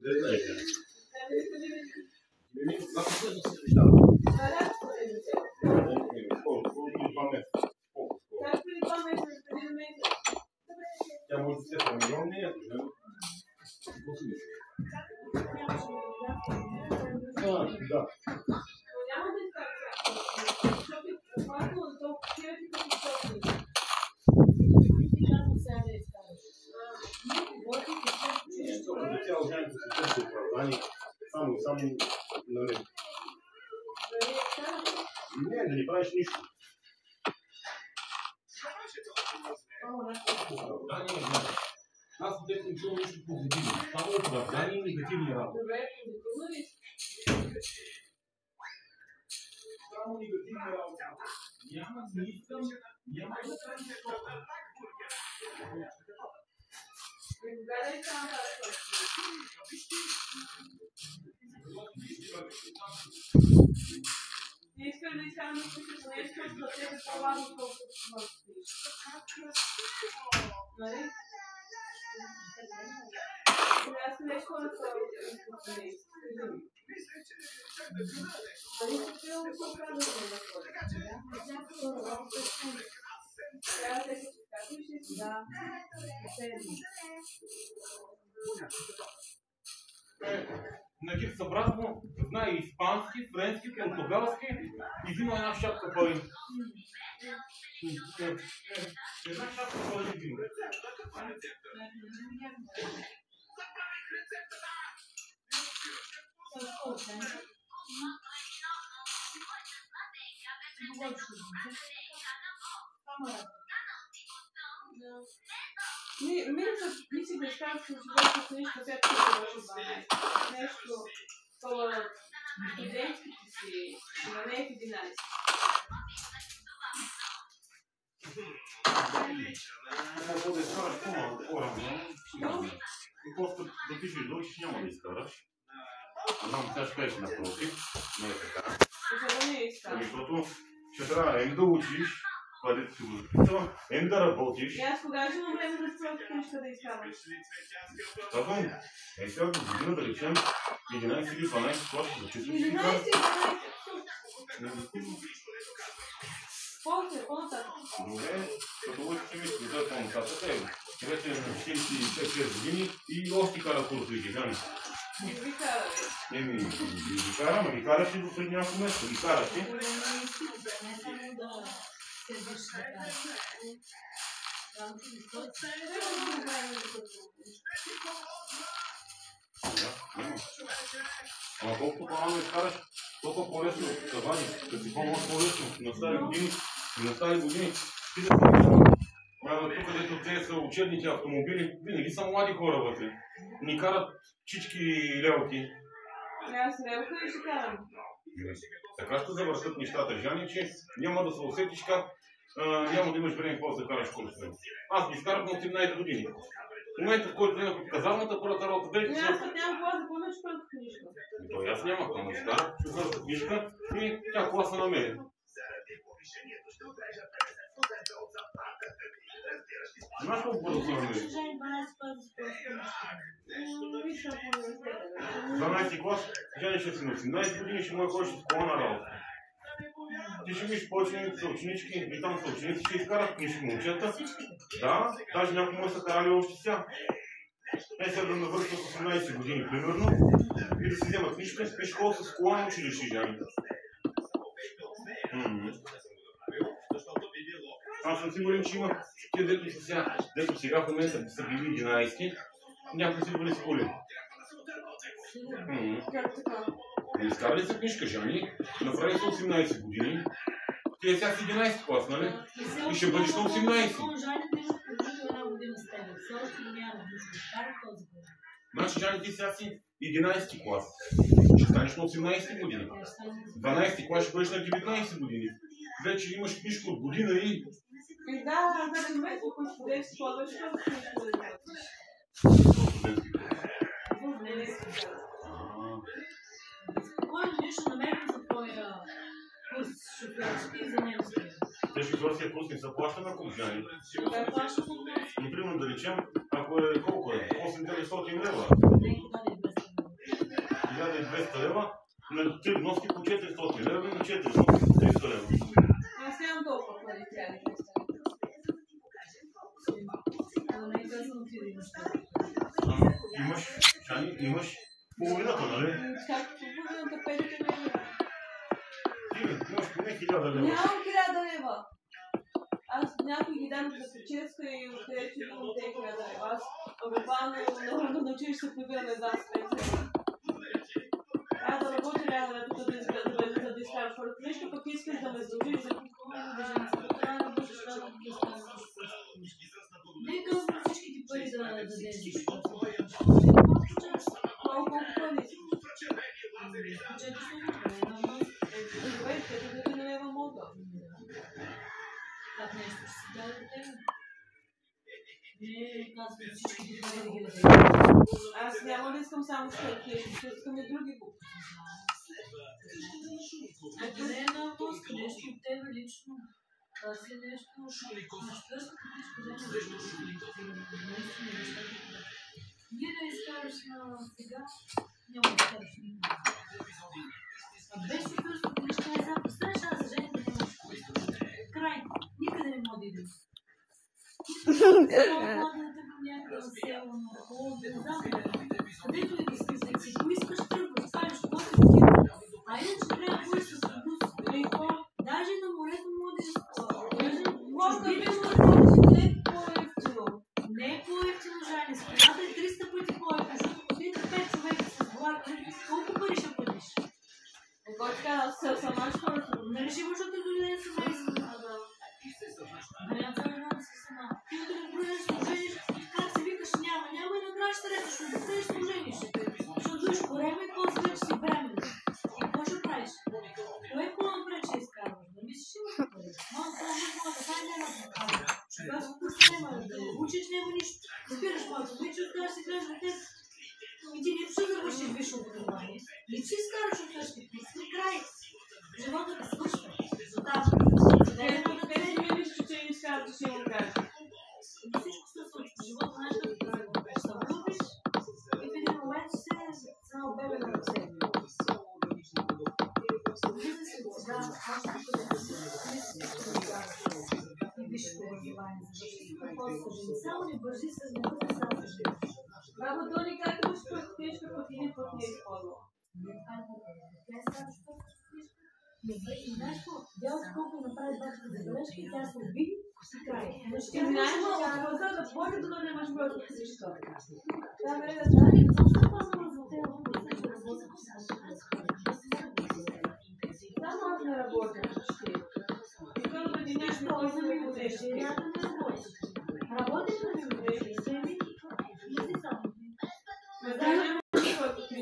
Тя може да се помилион, не е. Да. Цяло време се търси оправдание, само нали. Не, да не правиш нищо. Оправдание, аз не съм чул нищо позитивно. Само оправдание и негативни работи. Само негативни работи. Няма, не искам, няма да съм Искам да искам да се нещо, да се е по-важно, колкото смъртиш. Нали? Аз нещо да се отпочне. Дали се чуя да се оправдаме да ходим? Трябва да се кажеш ли? Да. Нагиб събразно знае испански, френски, португалски и взима една шапка пари. Една шапка пари взима. Мисля да изкажа, че живеете с нещо, което е нещо студентските си, но не е в 11. Мога да изкараш по-рано. И просто да пишеш да учиш, няма да изкараш. Знам, сега ще кажеш напротив. Не е така. Защо не е изкараш? Защото ще трябва да учиш, където си го записва, да работиш. И аз кога ще имам време да се книжка да изкараш? Казвам, сега до година да речем 11 или 12 клас ще записваш. 11 или 12? По-нататък. Добре, като ще мисли да е по-нататък. Вече на 45-6 години и още кара курсовите, жани. Не ви кара, бе. ги кара, ма ги караш и до преди няколко месеца. Ги караш и. Ама колкото по-рано изкараш, толкова по-лесно кавани, като си по-малко по-лесно. На стари години, ти да се тук, където те са учебните автомобили, винаги са млади хора вътре. Ни карат чички и лелки. Аз лелка ли ще карам? Така ще завършат нещата, Жани, че няма да се усетиш как няма да имаш време после да караш курсове. Аз ги изкарах на 18 години. В момента, в който тръгнах от казармата, първата работа беше... Не, аз нямам клас да помнеш първата книжка. То и аз нямах, ама изкарах първата книжка и тя класа на мен. Знаеш колко бързо са намери? 12 клас, Жани ще си на 18 години, ще му ходиш в кола на работа. Ти ще виж повече са ученички и там са ученици, ще изкарат книжки момчета. Да, даже някои му са карали още сега. Сега да навършват 18 години, примерно, и да си вземат книжка, и ще ходят с кола на училище, Жани. Аз съм сигурен, че има тия, дето сега в момента са били 11, някои са били с коли. Изкарали са книжка, Жани, направи са 18 години. Ти сега си 11 клас, нали? И ще бъдеш на 18. Значи, Жани, ти сега си 11 клас. Ще станеш на 18 години. 12 клас ще бъдеш на 19 години. Вече имаш книжка от година и... Да, за момент, в който студентски клас, ще бъдеш книжка да работиш. Спокойно нещо намерим за твоя курс шофьорски и за немски. Те шофьорския курс не са плаща на курс, Жани. Да, плаща за Например, да речем, ако е колко е? 8-900 лева. Не, 1200. 200 лева, на 3 вноски по 400 лева и на 4 вноски по 300 лева. Аз нямам толкова пари, трябва да кажа. Имаш половината, нали? Как половината, 5 лева? Ти имаш поне 1000 лева. Нямам 1000 лева. Аз някой ги дам за печеска и откъде че имам те 1000 лева. Аз буквално на училище се прибирам една с 5 лева. Трябва да работя лятото, да изкараш хората. Нещо пък искаш да ме задължиш за трябва да работиш това да изкараш. Не казвам всичките пари да дадеш. Колко пари? 400 лева мога. Так нещо ще си даде до тебе. Не казвам всичките пари да ги дадеш. Аз няма да искам само нещо, ще искам и други букви. Ако не е на вноска, нещо от тебе лично. Това си е нещо. На четвърската книжка ние да изкараш на сега, няма да изкараш никога. А без четвърската книжка е сега. Представяш, аз за жените няма. Край. Никъде не мога да идем. По-младата към някакъв село, на холод, не знам където и да си поискаш тръгваш, ставиш каквото ти кира. А иначе трябва да ходиш с автобус. Даже на морето може да не е по-евтино, Жани. Спината е 300 пъти по-евтино, защото ходите 5 човека с глава. Колко пари ще платиш? Аз сама ще ходя. Нали ще имаш да дойде семейство? Няма да си сама. Ти да го продадеш, ще жениш, как се викаш, няма и накрая ще речеш, ще продадеш, ще жениш. Ще дойдеш по време и после вече си бременна. И какво ще правиш? Кое е по-напред ще изкарваш? Да мислиш, че имаш пари? Малко да дай няма да кажа. Когато вкус няма да учиш, няма нищо. Разбираш малко, вече оставаш си гледаш на теб. И ти не ще завършиш висше образование. И ти изкараш от същите писни, край. Живота да свършва. Те си мислиш, че не изкарат, че ще имам кажа. Всичко се случва. Живота нещо да прави. Ще се влюбиш и в един момент ще се само бебе на себе. Влиза се от сега, аз ще и висшето образование. Само не бържи с някакъв сам се живеш. Баба Тони, как имаш тежка пък един път не е използвала? Тя е само що и знаеш какво? Дялото колко направи бабата забележка и тя се обиди и край. Ще знаеш, че да може да нямаш бързо всичко. Да, бе, да, да. И точно това съм развълтела в бъдеще, че работя с само аз не работя почти. Искам да ти нещо да ми отреши. Рядом не работя. Работиш да ми отреши. Не си само.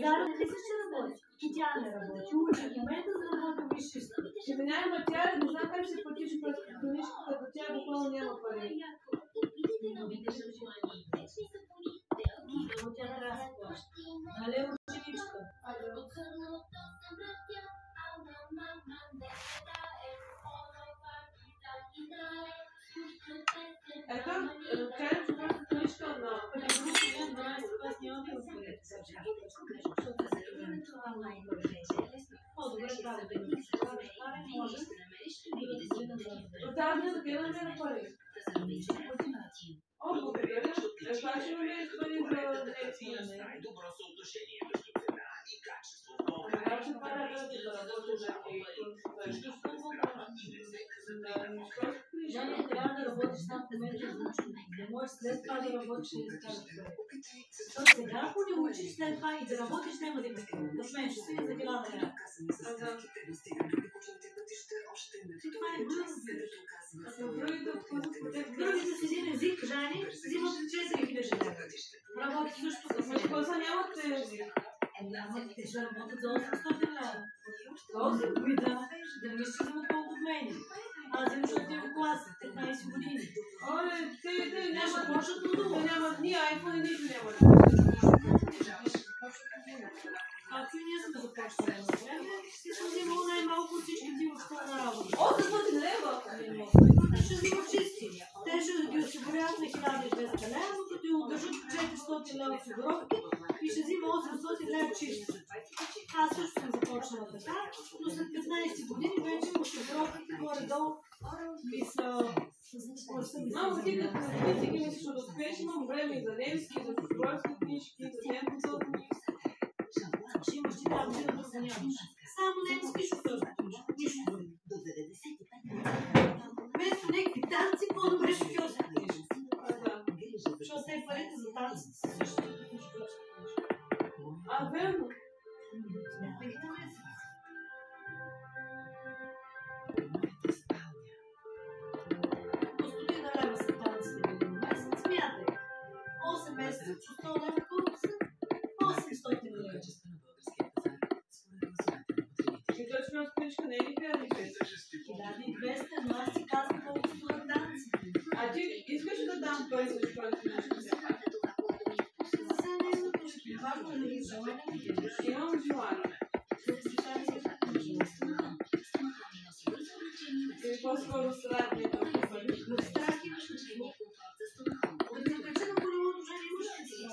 Зара не мислиш, че работи. И тя не работи. Учи в момента за да работи висши. Ще ми няма тя, не знам как ще платиш през книжката, като тя буквално няма пари. Тя трябва да се плаща. Нали е ученичка? Ето, разкажем, че просто книжка на Предигрупи на 12 клас няма да отворят. По-добре трябва да има. Може тази не закриваме на пари. О, благодаря. Как ще намериш пари за лекция? Най-добро съотношение между цена и качество в България. Как ще правя да работя за Жани, трябва да работиш там в момента за учене. Не можеш след това да работиш и да изкараш пари. Защото сега, ако не учиш след това и да работиш, няма да имаш пари. Да смениш си за 1000 лева. Това е другите с един език, Жани, взимат 4000 лева. Работи също като мен. Какво са нямате език? Те ще работят за 800 лева. Да не мислиш, че взимат колко от мен. Аз взимам, защото те в клас 15 години. Оле, те Нямат почват от това. нямат ни iPhone, нито нямат. Както и ние сме започнали на време, ти съм взимал най-малко от всички ти в школна работа. 800 лева? Те ще взимат чисти. Те ще ги осигуряват на 1200 лева, но като и удържат 400 лева осигуровки и ще взима 800 лева чисти. Аз също съм започнала така, но след 15 години вече осигуровките горе-долу ми са с курса ми. Мамо, ти като си ги мислиш да успееш, имам време и за немски, за футболски книжки, за темпото. Ще имаш ти трябва да го нямаш. Само немски шофьорски книжки, нищо друго. Вместо някакви танци, по-добре шофьорски книжки. Защото те парите за танците са също шофьорски книжки. А, верно. Смятай ги на месец. По 100 лева са танците един месец, смятай. 8 месеца по 100 лева, колко са? 800 лева. И точно книжка не е ли 1200, но аз ти казвам колко струват танците. А ти искаш да дам пари за школата книжка? За сега не е нужно. Важно е да ги желание да ги Имам желание. Или по-скоро страх не толкова пари. Страх имаш ли какво? Да ти кача на голямото жени имаш ли страх?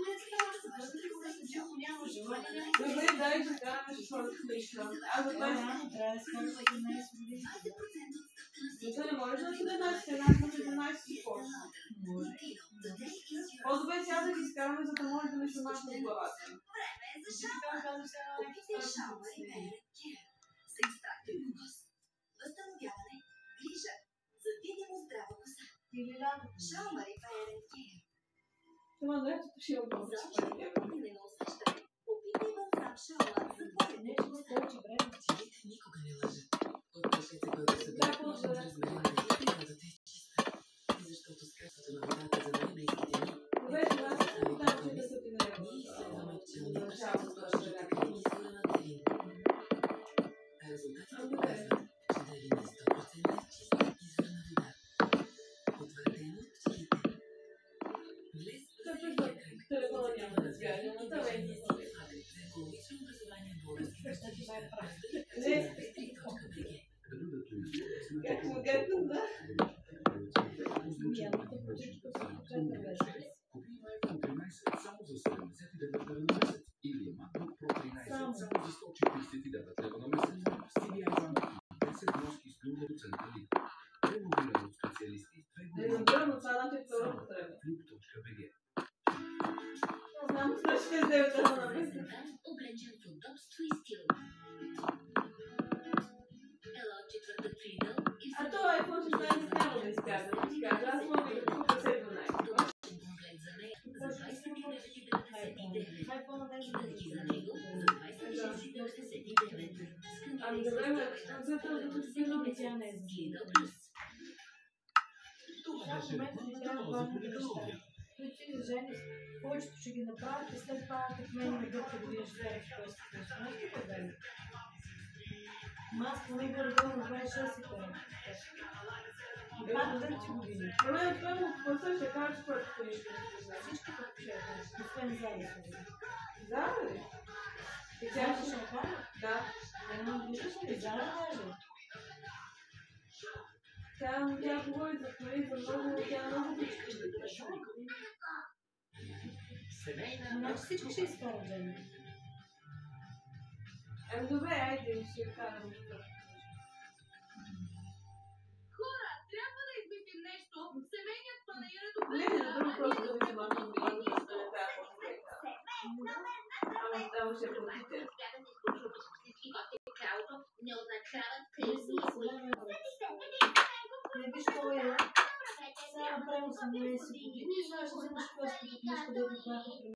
Не ставаш, защото ти кога се чего няма желание. Добре, дай да караме школата книжка. Аз за това Трябва да скажа за 11 години. не можеш на 17, една на 17 спорт. Може. По-добре сега да ги изкараме, за да може да не се махне в главата. Възстановяване, грижа за видимо здрава коса. Или лято. Шаумър и Fire & Care. Това да ето ще обърна. За ежедневно усещане. Опитай балсам Шаумър за твоя Нещо не получи време. Жените никога не лъжат. Отпушете който се Да, бъде по-добре. размерена водата е чиста. Защото скъпването на водата за най-близките ни Добре, това е само там, че да се пинеря. ние изследваме пчелни Начало пръщи с с кожата кремисия на дърин. Резултатите показват, че дърин е 100% чиста изворна вода. Потвърдено от пчелите. Влез в Телефона няма да сгажа, но това е за екологично образование в български Къщата това е прав. Както да. Ямата почичка се покрета вече. Купи iPhone 13 само за 79 лева на месец или MacBook Pro 13 само за 149 лева на месец. CDI банки и 10 вноски с 0% лихва. Регулирано от специалисти с 2 Не години. разбирам от това, че второ потреба. Flip.bg. Знам, че ще е 9 лева на месец. облечен в удобство и стил. Ела от четвъртък в Lidl и А това iPhone 16 няма да изкажа. Аз мога да купя след 12. домашен комплект за нея за 29,99. Айфона да Дръжки за него за 26,99. Ами добре, ме, за това да го спирам. тя не е за Lidl Plus. Това в беше момента ни трябва важните неща, които си ги жени, повечето ще ги направят и след това, като мен ме дълго години ще трябва да се нещо. Нещо е време. Аз поне горе-долу направя 6 и пари. И пак дърчи години. На мен това му класа ще кажа, че първо книжка. Всички пък ще я кажа, освен заедно с години. Да, бе. И Тя тя ще ще... я кажа? Да. Едно виждаш ли, заедно даже. Тя говори за книги, за много, тя много всички. Значи всички ще изкарат жени. Ами добре, айде, ще карам. Хора, трябва да измислим нещо. Семейният панаир е Не, добре. не, друго просто да се махам да бъде да стане тази по-добре. Ама там ще платите. Не означават Не виж кой е. Сега направим 18 години и сега ще вземаш просто книжка да ви плаха.